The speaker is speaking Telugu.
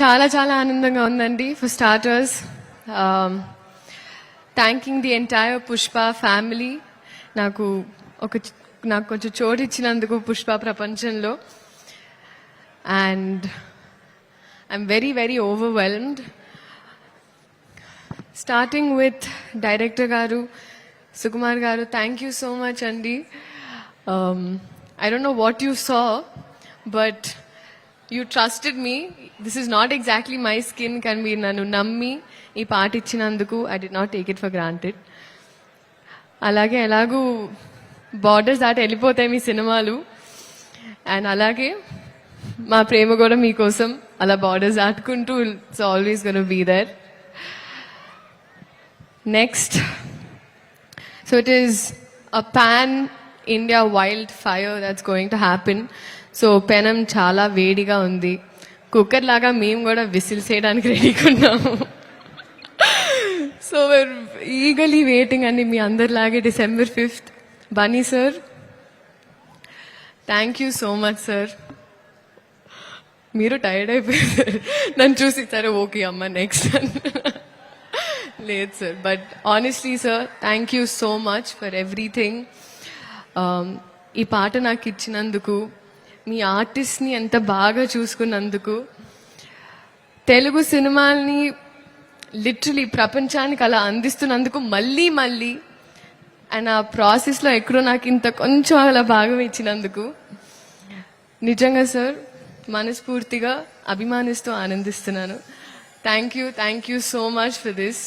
చాలా చాలా ఆనందంగా ఉందండి. For starters, thanking the entire Pushpa family. నాకు నాకు కొంచెం చోటు ఇచ్చినందుకు పుష్ప ప్రపంచంలో. And I'm very very overwhelmed. Starting with director గారు సుకుమార్ గారు, థ్యాంక్ యూ సో మచ్ అండి. I don't know what you saw, but you trusted me. This is not exactly my skin. Can be nanu nammi ee part ichinanduku I did not take it for granted. Alage elagu borders daat elipothayi mee cinemalu, and alage ma prema kuda mee kosam ala borders daatkuntu it's always going to be there. Next, so it is a pan India wildfire that's going to happen. So పెనం చాలా వేడిగా ఉంది. కుక్కర్ లాగా మేము కూడా విసిల్స్ వేయడానికి రెడీగా ఉన్నాము. సో we're eagerly waiting అండి మీ అందరిలాగే December 5th. Bunny sir, thank you so much sir. మీరు టైర్డ్ అయిపోయారు నన్ను చూసి, సరే ఓకే అమ్మ నెక్స్ట్ లేదు sir. But honestly sir, thank you so much for everything. ఈ పాట నాకు ఇచ్చినందుకు, మీ ఆర్టిస్ట్ని ఎంత బాగా చూసుకున్నందుకు, తెలుగు సినిమాల్ని లిటరలీ ప్రపంచానికి అలా అందిస్తున్నందుకు మళ్ళీ మళ్ళీ, అండ్ ఆ ప్రాసెస్లో ఎక్కడో నాకు ఇంత కొంచెం అలా భాగం ఇచ్చినందుకు నిజంగా సార్ మనస్ఫూర్తిగా అభిమానిస్తూ ఆనందిస్తున్నాను. Thank you so much for this.